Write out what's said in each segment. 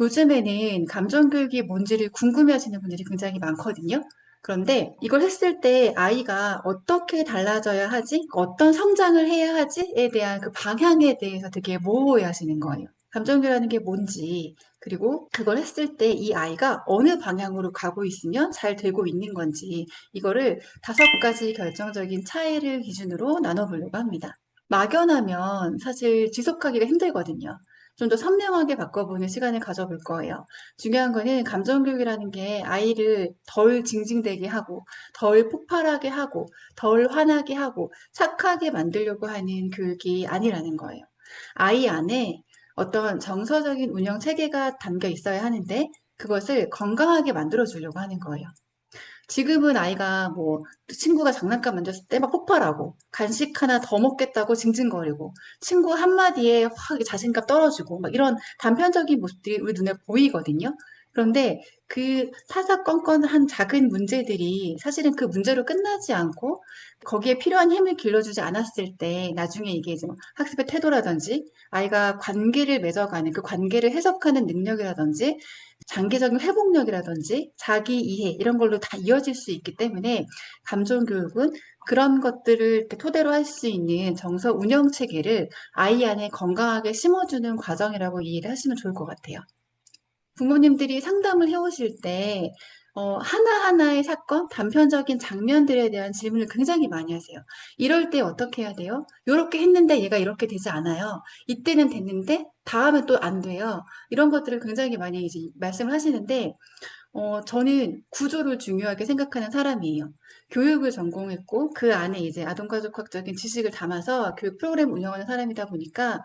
요즘에는 감정교육이 뭔지를 궁금해하시는 분들이 굉장히 많거든요. 그런데 이걸 했을 때 아이가 어떻게 달라져야 하지? 어떤 성장을 해야 하지?에 대한 그 방향에 대해서 되게 모호해 하시는 거예요. 감정교육이라는 게 뭔지, 그리고 그걸 했을 때 이 아이가 어느 방향으로 가고 있으면 잘 되고 있는 건지, 이거를 5가지 결정적인 차이를 기준으로 나눠보려고 합니다. 막연하면 사실 지속하기가 힘들거든요. 좀 더 선명하게 바꿔보는 시간을 가져볼 거예요. 중요한 거는 감정교육이라는 게 아이를 덜 징징대게 하고, 덜 폭발하게 하고, 덜 화나게 하고, 착하게 만들려고 하는 교육이 아니라는 거예요. 아이 안에 어떤 정서적인 운영 체계가 담겨 있어야 하는데, 그것을 건강하게 만들어주려고 하는 거예요. 지금은 아이가 뭐 친구가 장난감 만졌을 때 막 폭발하고 간식 하나 더 먹겠다고 징징거리고 친구 한마디에 확 자신감 떨어지고 막 이런 단편적인 모습들이 우리 눈에 보이거든요. 그런데 그 사사건건한 작은 문제들이 사실은 그 문제로 끝나지 않고 거기에 필요한 힘을 길러주지 않았을 때 나중에 이게 이제 뭐 학습의 태도라든지 아이가 관계를 맺어가는 그 관계를 해석하는 능력이라든지 장기적인 회복력이라든지 자기 이해 이런 걸로 다 이어질 수 있기 때문에 감정 교육은 그런 것들을 이렇게 토대로 할 수 있는 정서 운영 체계를 아이 안에 건강하게 심어주는 과정이라고 이해를 하시면 좋을 것 같아요. 부모님들이 상담을 해오실 때 하나하나의 사건, 단편적인 장면들에 대한 질문을 굉장히 많이 하세요. 이럴 때 어떻게 해야 돼요? 이렇게 했는데 얘가 이렇게 되지 않아요. 이때는 됐는데 다음은 또 안 돼요. 이런 것들을 굉장히 많이 이제 말씀을 하시는데 저는 구조를 중요하게 생각하는 사람이에요. 교육을 전공했고, 그 안에 이제 아동가족학적인 지식을 담아서 교육 프로그램 운영하는 사람이다 보니까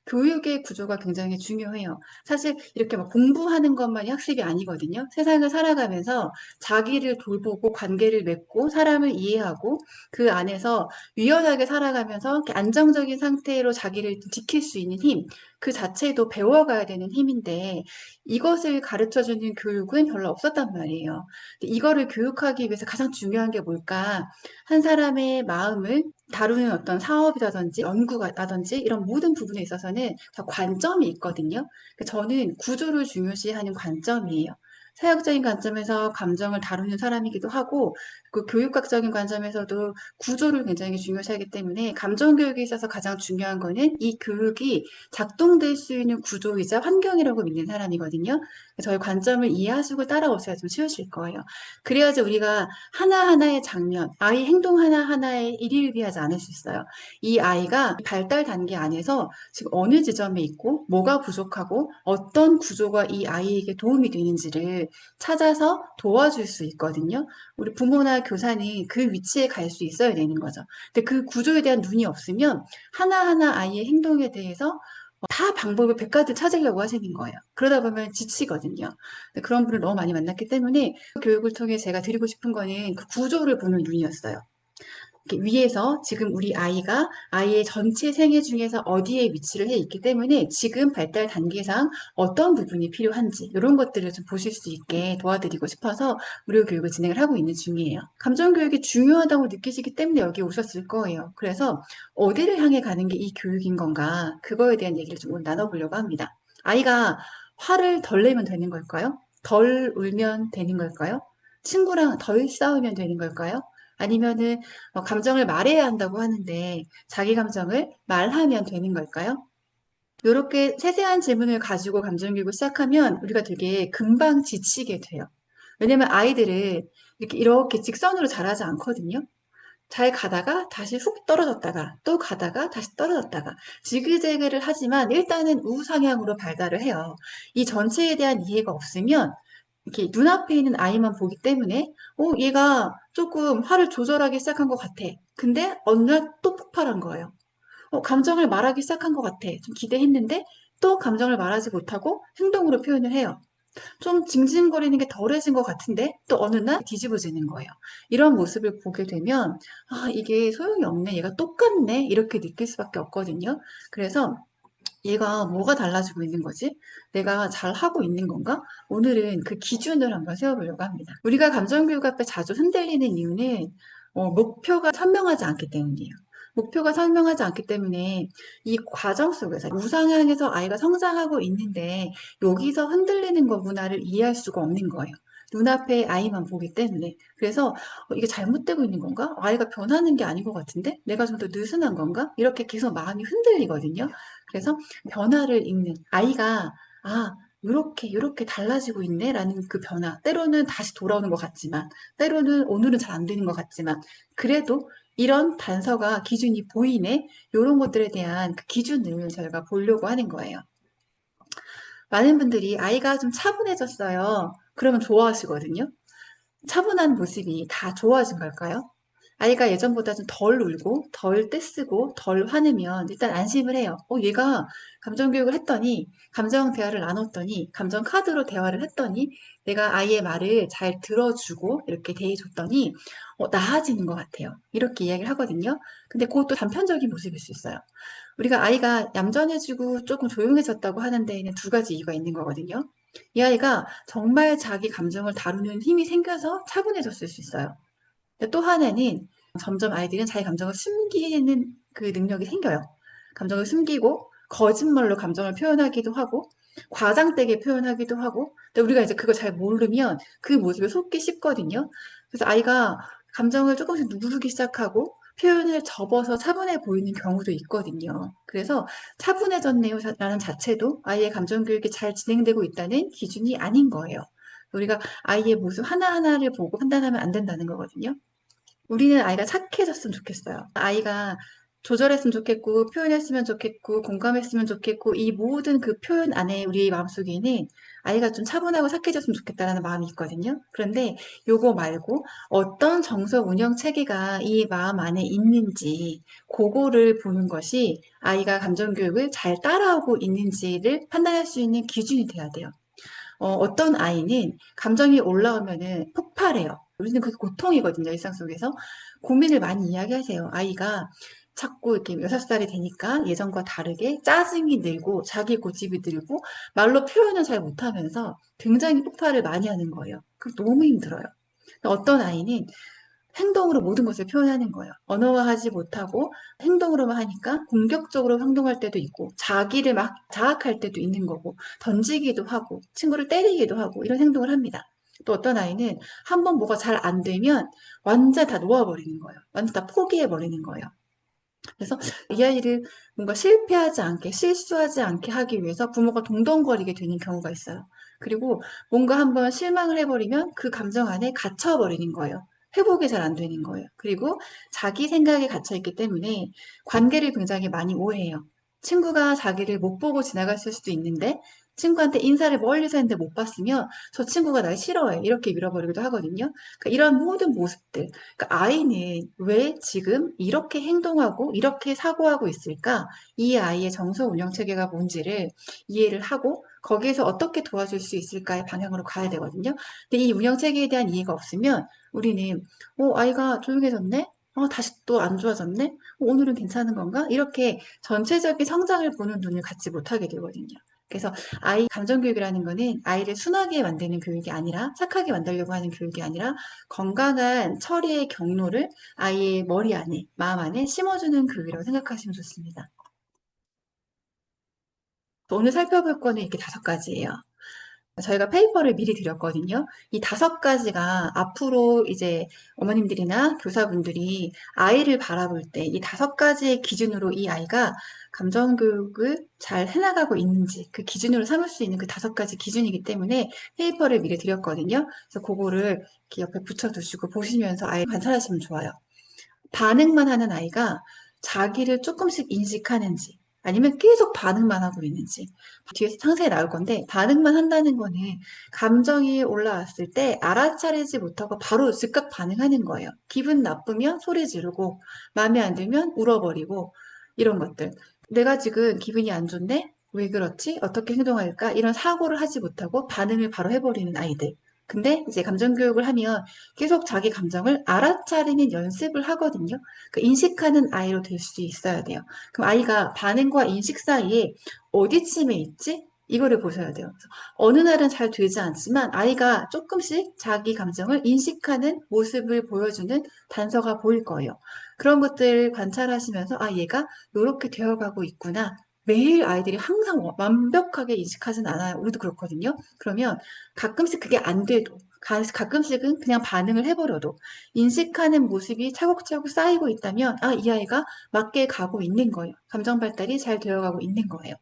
교육의 구조가 굉장히 중요해요. 사실 이렇게 막 공부하는 것만이 학습이 아니거든요. 세상을 살아가면서 자기를 돌보고 관계를 맺고 사람을 이해하고 그 안에서 유연하게 살아가면서 이렇게 안정적인 상태로 자기를 지킬 수 있는 힘, 그 자체도 배워가야 되는 힘인데 이것을 가르쳐주는 교육은 별로 없었단 말이에요. 근데 이거를 교육하기 위해서 가장 중요한 게 뭘까? 한 사람의 마음을 다루는 어떤 사업이라든지 연구라든지 이런 모든 부분에 있어서는 다 관점이 있거든요. 저는 구조를 중요시하는 관점이에요. 사역적인 관점에서 감정을 다루는 사람이기도 하고, 그 교육학적인 관점에서도 구조를 굉장히 중요시하기 때문에 감정교육에 있어서 가장 중요한 거는 이 교육이 작동될 수 있는 구조이자 환경이라고 믿는 사람이거든요. 저희 관점을 이해하시고 따라오셔야 좀 쉬우실 거예요. 그래야지 우리가 하나하나의 장면, 아이 행동 하나하나에 일일비하지 않을 수 있어요. 이 아이가 발달 단계 안에서 지금 어느 지점에 있고 뭐가 부족하고 어떤 구조가 이 아이에게 도움이 되는지를 찾아서 도와줄 수 있거든요. 우리 부모나 교사는 그 위치에 갈 수 있어야 되는 거죠. 근데 그 구조에 대한 눈이 없으면 하나하나 아이의 행동에 대해서 다 방법을 100가지 찾으려고 하시는 거예요. 그러다 보면 지치거든요. 그런 분을 너무 많이 만났기 때문에 그 교육을 통해 제가 드리고 싶은 거는 그 구조를 보는 눈이었어요. 이렇게 위에서 지금 우리 아이가 아이의 전체 생애 중에서 어디에 위치를 해 있기 때문에 지금 발달 단계상 어떤 부분이 필요한지 이런 것들을 좀 보실 수 있게 도와드리고 싶어서 무료 교육을 진행을 하고 있는 중이에요. 감정 교육이 중요하다고 느끼시기 때문에 여기 오셨을 거예요. 그래서 어디를 향해 가는 게 이 교육인 건가 그거에 대한 얘기를 좀 오늘 나눠보려고 합니다. 아이가 화를 덜 내면 되는 걸까요? 덜 울면 되는 걸까요? 친구랑 덜 싸우면 되는 걸까요? 아니면은 감정을 말해야 한다고 하는데 자기 감정을 말하면 되는 걸까요? 이렇게 세세한 질문을 가지고 감정교육을 시작하면 우리가 되게 금방 지치게 돼요. 왜냐면 아이들은 이렇게 직선으로 자라지 않거든요. 잘 가다가 다시 훅 떨어졌다가 또 가다가 다시 떨어졌다가 지그재그를 하지만 일단은 우상향으로 발달을 해요. 이 전체에 대한 이해가 없으면 이렇게 눈앞에 있는 아이만 보기 때문에 얘가 조금 화를 조절하기 시작한 것 같아. 근데 어느 날 또 폭발한 거예요. 감정을 말하기 시작한 것 같아. 좀 기대했는데 또 감정을 말하지 못하고 행동으로 표현을 해요. 좀 징징거리는 게 덜해진 것 같은데 또 어느 날 뒤집어지는 거예요. 이런 모습을 보게 되면 이게 소용이 없네. 얘가 똑같네. 이렇게 느낄 수밖에 없거든요. 그래서 얘가 뭐가 달라지고 있는 거지? 내가 잘 하고 있는 건가? 오늘은 그 기준을 한번 세워보려고 합니다. 우리가 감정교육 앞에 자주 흔들리는 이유는 목표가 선명하지 않기 때문이에요. 목표가 설명하지 않기 때문에 이 과정 속에서 우상향해서 아이가 성장하고 있는데 여기서 흔들리는 거구나를 이해할 수가 없는 거예요. 눈앞에 아이만 보기 때문에. 그래서 이게 잘못되고 있는 건가? 아이가 변하는 게 아닌 것 같은데? 내가 좀 더 느슨한 건가? 이렇게 계속 마음이 흔들리거든요. 그래서 변화를 읽는 아이가 아, 요렇게 달라지고 있네? 라는 그 변화. 때로는 다시 돌아오는 것 같지만, 때로는 오늘은 잘 안 되는 것 같지만, 그래도 이런 단서가 기준이 보이네? 요런 것들에 대한 그 기준을 저희가 보려고 하는 거예요. 많은 분들이 아이가 좀 차분해졌어요. 그러면 좋아하시거든요. 차분한 모습이 다 좋아진 걸까요? 아이가 예전보다 좀 덜 울고, 덜 떼쓰고, 덜 화내면 일단 안심을 해요. 얘가 감정교육을 했더니, 감정 대화를 나눴더니, 감정 카드로 대화를 했더니, 내가 아이의 말을 잘 들어주고, 이렇게 대해줬더니, 나아지는 것 같아요. 이렇게 이야기를 하거든요. 근데 그것도 단편적인 모습일 수 있어요. 우리가 아이가 얌전해지고 조금 조용해졌다고 하는 데에는 두 가지 이유가 있는 거거든요. 이 아이가 정말 자기 감정을 다루는 힘이 생겨서 차분해졌을 수 있어요. 근데 또 하나는 점점 아이들은 자기 감정을 숨기는 그 능력이 생겨요. 감정을 숨기고 거짓말로 감정을 표현하기도 하고 과장되게 표현하기도 하고 근데 우리가 이제 그걸 잘 모르면 그 모습에 속기 쉽거든요. 그래서 아이가 감정을 조금씩 누르기 시작하고 표현을 접어서 차분해 보이는 경우도 있거든요. 그래서 차분해졌네요 라는 자체도 아이의 감정 교육이 잘 진행되고 있다는 기준이 아닌 거예요. 우리가 아이의 모습 하나하나를 보고 판단하면 안 된다는 거거든요. 우리는 아이가 착해졌으면 좋겠어요. 아이가 조절했으면 좋겠고, 표현했으면 좋겠고, 공감했으면 좋겠고, 이 모든 그 표현 안에 우리 마음속에는 아이가 좀 차분하고 착해졌으면 좋겠다라는 마음이 있거든요. 그런데 요거 말고 어떤 정서 운영 체계가 이 마음 안에 있는지, 그거를 보는 것이 아이가 감정교육을 잘 따라오고 있는지를 판단할 수 있는 기준이 돼야 돼요. 어떤 아이는 감정이 올라오면은 폭발해요. 우리는 그게 고통이거든요, 일상 속에서. 고민을 많이 이야기하세요. 아이가 자꾸 이렇게 6살이 되니까 예전과 다르게 짜증이 늘고 자기 고집이 늘고 말로 표현을 잘 못하면서 굉장히 폭발을 많이 하는 거예요. 그 너무 힘들어요. 어떤 아이는 행동으로 모든 것을 표현하는 거예요. 언어화하지 못하고 행동으로만 하니까 공격적으로 행동할 때도 있고 자기를 막 자학할 때도 있는 거고 던지기도 하고 친구를 때리기도 하고 이런 행동을 합니다. 또 어떤 아이는 한번 뭐가 잘 안 되면 완전 다 놓아버리는 거예요. 완전 다 포기해버리는 거예요. 그래서 이 아이를 뭔가 실패하지 않게, 실수하지 않게 하기 위해서 부모가 동동거리게 되는 경우가 있어요. 그리고 뭔가 한번 실망을 해버리면 그 감정 안에 갇혀버리는 거예요. 회복이 잘 안 되는 거예요. 그리고 자기 생각에 갇혀있기 때문에 관계를 굉장히 많이 오해해요. 친구가 자기를 못 보고 지나갔을 수도 있는데 친구한테 인사를 멀리서 했는데 못 봤으면 저 친구가 날 싫어해. 이렇게 밀어버리기도 하거든요. 그러니까 이런 모든 모습들, 그러니까 아이는 왜 지금 이렇게 행동하고 이렇게 사고하고 있을까? 이 아이의 정서 운영 체계가 뭔지를 이해를 하고 거기에서 어떻게 도와줄 수 있을까의 방향으로 가야 되거든요. 근데 이 운영 체계에 대한 이해가 없으면 우리는 아이가 조용해졌네? 다시 또 안 좋아졌네? 오늘은 괜찮은 건가? 이렇게 전체적인 성장을 보는 눈을 갖지 못하게 되거든요. 그래서 아이 감정교육이라는 거는 아이를 순하게 만드는 교육이 아니라 착하게 만들려고 하는 교육이 아니라 건강한 처리의 경로를 아이의 머리 안에, 마음 안에 심어주는 교육이라고 생각하시면 좋습니다. 오늘 살펴볼 거는 이렇게 5가지예요. 저희가 페이퍼를 미리 드렸거든요. 이 5가지가 앞으로 이제 어머님들이나 교사분들이 아이를 바라볼 때 이 5가지의 기준으로 이 아이가 감정교육을 잘 해나가고 있는지 그 기준으로 삼을 수 있는 그 5가지 기준이기 때문에 페이퍼를 미리 드렸거든요. 그래서 그거를 이렇게 옆에 붙여두시고 보시면서 아이 관찰하시면 좋아요. 반응만 하는 아이가 자기를 조금씩 인식하는지 아니면 계속 반응만 하고 있는지 뒤에서 상세히 나올 건데 반응만 한다는 거는 감정이 올라왔을 때 알아차리지 못하고 바로 즉각 반응하는 거예요. 기분 나쁘면 소리 지르고 마음에 안 들면 울어버리고 이런 것들. 내가 지금 기분이 안 좋네? 왜 그렇지? 어떻게 행동할까? 이런 사고를 하지 못하고 반응을 바로 해버리는 아이들. 근데 이제 감정교육을 하면 계속 자기 감정을 알아차리는 연습을 하거든요. 그 인식하는 아이로 될 수 있어야 돼요. 그럼 아이가 반응과 인식 사이에 어디쯤에 있지? 이거를 보셔야 돼요. 그래서 어느 날은 잘 되지 않지만 아이가 조금씩 자기 감정을 인식하는 모습을 보여주는 단서가 보일 거예요. 그런 것들을 관찰하시면서 아, 얘가 이렇게 되어가고 있구나. 매일 아이들이 항상 완벽하게 인식하진 않아요. 우리도 그렇거든요. 그러면 가끔씩 그게 안 돼도 가끔씩은 그냥 반응을 해버려도 인식하는 모습이 차곡차곡 쌓이고 있다면 아, 이 아이가 맞게 가고 있는 거예요. 감정 발달이 잘 되어가고 있는 거예요.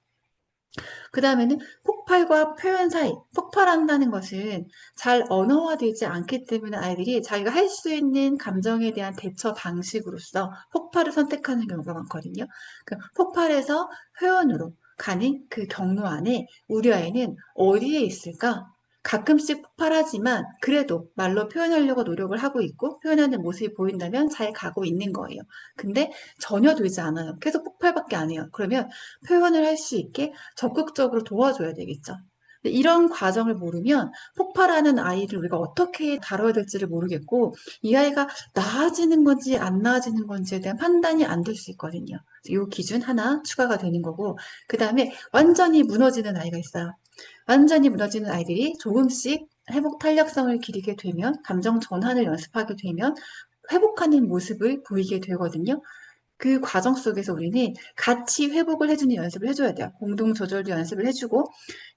그 다음에는 폭발과 표현 사이, 폭발한다는 것은 잘 언어화되지 않기 때문에 아이들이 자기가 할 수 있는 감정에 대한 대처 방식으로서 폭발을 선택하는 경우가 많거든요. 그 폭발에서 표현으로 가는 그 경로 안에 우리 아이는 어디에 있을까? 가끔씩 폭발하지만 그래도 말로 표현하려고 노력을 하고 있고 표현하는 모습이 보인다면 잘 가고 있는 거예요. 근데 전혀 되지 않아요. 계속 폭발밖에 안 해요. 그러면 표현을 할 수 있게 적극적으로 도와줘야 되겠죠. 근데 이런 과정을 모르면 폭발하는 아이를 우리가 어떻게 다뤄야 될지를 모르겠고 이 아이가 나아지는 건지 안 나아지는 건지에 대한 판단이 안 될 수 있거든요. 이 기준 하나 추가가 되는 거고 그 다음에 완전히 무너지는 아이가 있어요. 완전히 무너지는 아이들이 조금씩 회복 탄력성을 기르게 되면 감정 전환을 연습하게 되면 회복하는 모습을 보이게 되거든요. 그 과정 속에서 우리는 같이 회복을 해주는 연습을 해줘야 돼요. 공동 조절도 연습을 해주고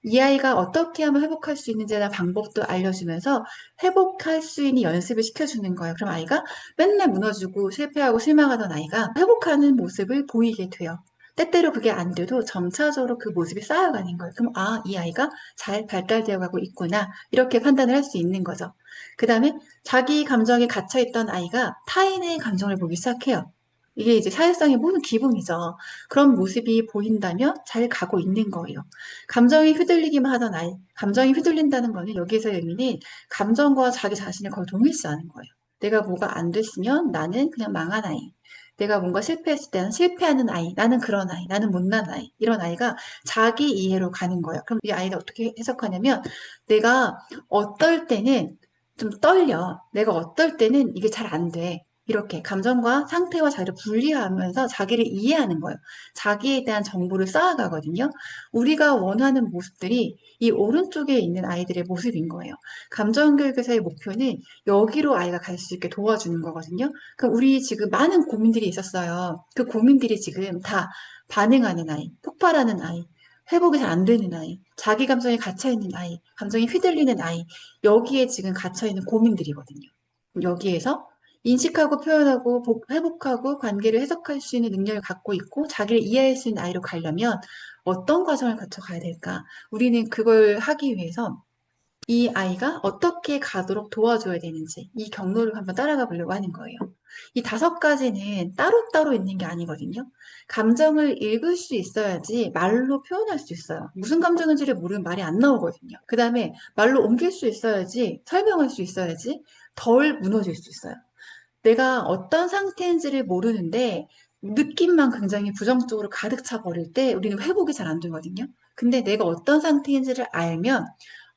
이 아이가 어떻게 하면 회복할 수 있는지에 대한 방법도 알려주면서 회복할 수 있는 연습을 시켜주는 거예요. 그럼 아이가 맨날 무너지고 실패하고 실망하던 아이가 회복하는 모습을 보이게 돼요. 때때로 그게 안 돼도 점차적으로 그 모습이 쌓여가는 거예요. 그럼 아, 이 아이가 잘 발달되어 가고 있구나. 이렇게 판단을 할 수 있는 거죠. 그 다음에 자기 감정에 갇혀있던 아이가 타인의 감정을 보기 시작해요. 이게 이제 사회성의 모든 기본이죠. 그런 모습이 보인다면 잘 가고 있는 거예요. 감정이 휘둘리기만 하던 아이, 감정이 휘둘린다는 거는 여기에서의 의미는 감정과 자기 자신을 거의 동일시하는 거예요. 내가 뭐가 안 됐으면 나는 그냥 망한 아이. 내가 뭔가 실패했을 때는 실패하는 아이, 나는 그런 아이, 나는 못난 아이, 이런 아이가 자기 이해로 가는 거예요. 그럼 이 아이는 어떻게 해석하냐면 내가 어떨 때는 좀 떨려. 내가 어떨 때는 이게 잘 안 돼. 이렇게 감정과 상태와 자기를 분리하면서 자기를 이해하는 거예요. 자기에 대한 정보를 쌓아가거든요. 우리가 원하는 모습들이 이 오른쪽에 있는 아이들의 모습인 거예요. 감정교육에서의 목표는 여기로 아이가 갈 수 있게 도와주는 거거든요. 그럼 우리 지금 많은 고민들이 있었어요. 그 고민들이 지금 다 반응하는 아이, 폭발하는 아이, 회복이 잘 안 되는 아이, 자기 감정에 갇혀있는 아이, 감정이 휘둘리는 아이, 여기에 지금 갇혀있는 고민들이거든요. 여기에서 인식하고 표현하고 회복하고 관계를 해석할 수 있는 능력을 갖고 있고 자기를 이해할 수 있는 아이로 가려면 어떤 과정을 거쳐 가야 될까? 우리는 그걸 하기 위해서 이 아이가 어떻게 가도록 도와줘야 되는지 이 경로를 한번 따라가 보려고 하는 거예요. 이 5가지는 따로따로 있는 게 아니거든요. 감정을 읽을 수 있어야지 말로 표현할 수 있어요. 무슨 감정인지를 모르면 말이 안 나오거든요. 그 다음에 말로 옮길 수 있어야지, 설명할 수 있어야지 덜 무너질 수 있어요. 내가 어떤 상태인지를 모르는데 느낌만 굉장히 부정적으로 가득 차 버릴 때 우리는 회복이 잘 안 되거든요. 근데 내가 어떤 상태인지를 알면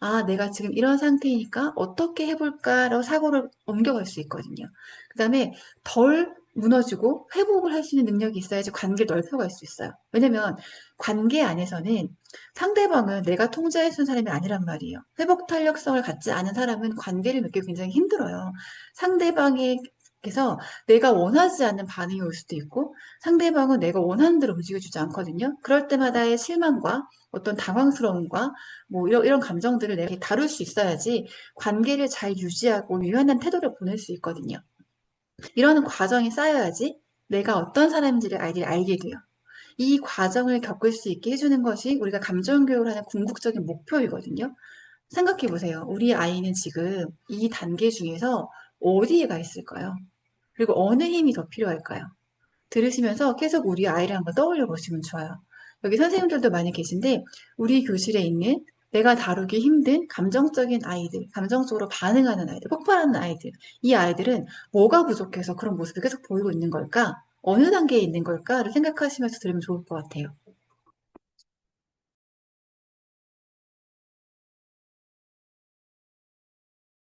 아, 내가 지금 이런 상태이니까 어떻게 해볼까라고 사고를 옮겨갈 수 있거든요. 그 다음에 덜 무너지고 회복을 할 수 있는 능력이 있어야지 관계를 넓혀갈 수 있어요. 왜냐면 관계 안에서는 상대방은 내가 통제할 수 있는 사람이 아니란 말이에요. 회복 탄력성을 갖지 않은 사람은 관계를 맺기 굉장히 힘들어요. 상대방의 그래서 내가 원하지 않는 반응이 올 수도 있고 상대방은 내가 원하는 대로 움직여주지 않거든요. 그럴 때마다의 실망과 어떤 당황스러움과 뭐 이런 감정들을 내가 다룰 수 있어야지 관계를 잘 유지하고 유연한 태도를 보낼 수 있거든요. 이러는 과정이 쌓여야지 내가 어떤 사람인지를 아이들이 알게 돼요. 이 과정을 겪을 수 있게 해주는 것이 우리가 감정교육을 하는 궁극적인 목표이거든요. 생각해 보세요. 우리 아이는 지금 이 단계 중에서 어디에 가 있을까요? 그리고 어느 힘이 더 필요할까요? 들으시면서 계속 우리 아이를 한번 떠올려 보시면 좋아요. 여기 선생님들도 많이 계신데 우리 교실에 있는 내가 다루기 힘든 감정적인 아이들, 감정적으로 반응하는 아이들, 폭발하는 아이들, 이 아이들은 뭐가 부족해서 그런 모습을 계속 보이고 있는 걸까? 어느 단계에 있는 걸까를 생각하시면서 들으면 좋을 것 같아요.